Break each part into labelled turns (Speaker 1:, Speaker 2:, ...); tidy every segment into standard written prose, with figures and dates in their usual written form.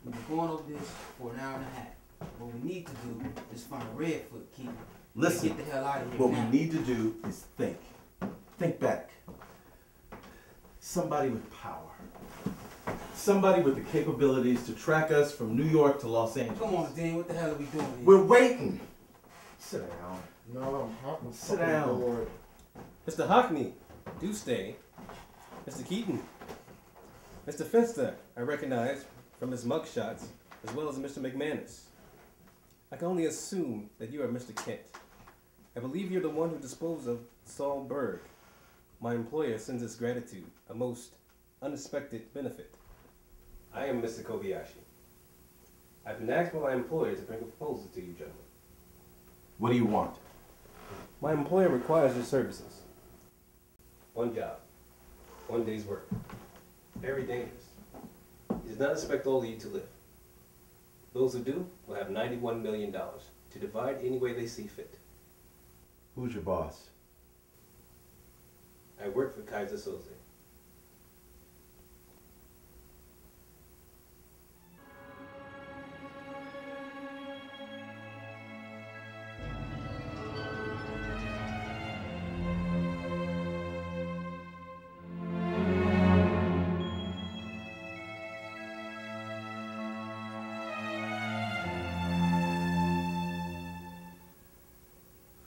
Speaker 1: We've been going over this for an hour and a half. What we need to do is find Redfoot Key.
Speaker 2: Listen,
Speaker 1: get the hell out of here
Speaker 2: what
Speaker 1: now.
Speaker 2: we need to do is think. Think back. Somebody with power. Somebody with the capabilities to track us from New York to Los Angeles.
Speaker 1: Come on, Dean, what the hell are we doing here?
Speaker 2: We're waiting. Sit down.
Speaker 3: No, I'm hot.
Speaker 2: Sit down.
Speaker 3: Lord.
Speaker 4: Mr. Hockney, do stay. Mr. Keaton. Mr. Finster, I recognize from his mugshots, as well as Mr. McManus. I can only assume that you are Mr. Kent. I believe you're the one who disposed of Saul Berg. My employer sends its gratitude, a most unexpected benefit. I am Mr. Kobayashi. I've been asked by my employer to bring a proposal to you, gentlemen.
Speaker 2: What do you want?
Speaker 4: My employer requires your services. One job, 1 day's work. Very dangerous. He does not expect all of you to live. Those who do will have $91 million to divide any way they see fit.
Speaker 2: Who's your boss?
Speaker 4: I work for Kaiser Soze.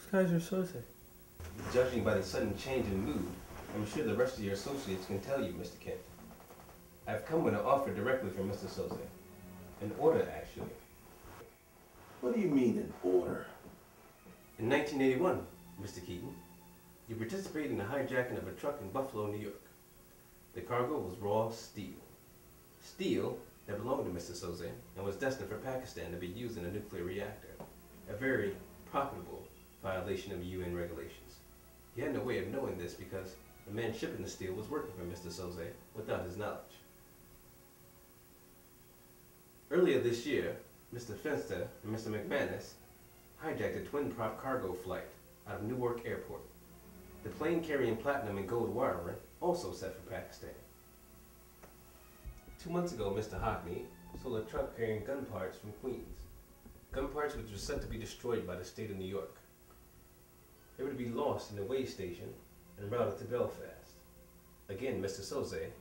Speaker 5: Kaiser Soze.
Speaker 4: Judging by the sudden change in mood, I'm sure the rest of your associates can tell you, Mr. Kent. I've come with an offer directly from Mr. Soze. An order, actually.
Speaker 2: What do you mean an order?
Speaker 4: In 1981, Mr. Keaton, you participated in the hijacking of a truck in Buffalo, New York. The cargo was raw steel. Steel that belonged to Mr. Soze and was destined for Pakistan to be used in a nuclear reactor. A very profitable violation of UN regulations. He had no way of knowing this because the man shipping the steel was working for Mr. Soze without his knowledge. Earlier this year, Mr. Finster and Mr. McManus hijacked a twin-prop cargo flight out of Newark Airport. The plane carrying platinum and gold wiring also set for Pakistan. 2 months ago, Mr. Hockney sold a truck carrying gun parts from Queens. Gun parts which were said to be destroyed by the state of New York. They were to be lost in the weigh station and routed to Belfast. Again, Mr. Soze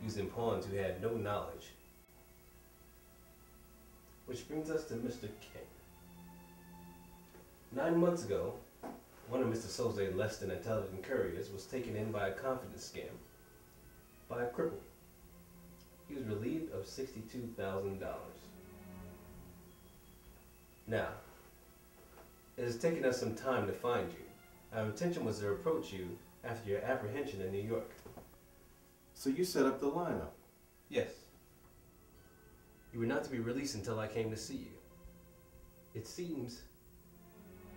Speaker 4: using pawns who had no knowledge. Which brings us to Mr. Kent. 9 months ago, one of Mr. Soze's less than intelligent couriers was taken in by a confidence scam by a cripple. He was relieved of $62,000. Now, it has taken us some time to find you. Our intention was to approach you after your apprehension in New York.
Speaker 2: So you set up the lineup?
Speaker 4: Yes. You were not to be released until I came to see you. It seems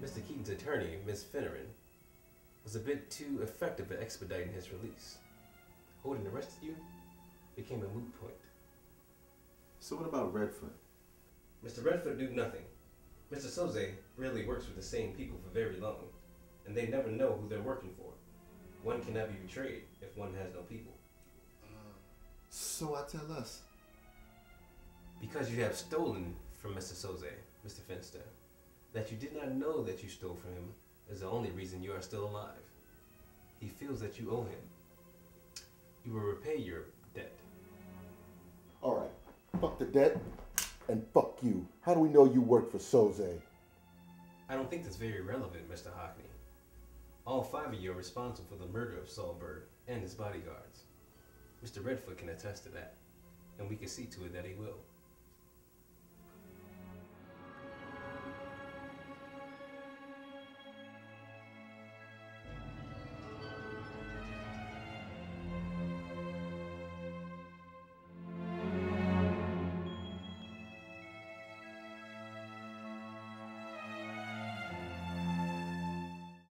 Speaker 4: Mr. Keaton's attorney, Ms. Finneran, was a bit too effective at expediting his release. Holding the rest of you became a moot point.
Speaker 2: So what about Redfoot?
Speaker 4: Mr. Redfoot knew nothing. Mr. Soze rarely works with the same people for very long, and they never know who they're working for. One cannot be betrayed if one has no people.
Speaker 3: So I tell us.
Speaker 4: Because you have stolen from Mr. Soze, Mr. Finster, that you did not know that you stole from him is the only reason you are still alive. He feels that you owe him. You will repay your debt.
Speaker 3: All right. Fuck the debt and fuck you. How do we know you work for Soze?
Speaker 4: I don't think that's very relevant, Mr. Hockney. All 5 of you are responsible for the murder of Saul Berg and his bodyguards. Mr. Redfoot can attest to that, and we can see to it that he will.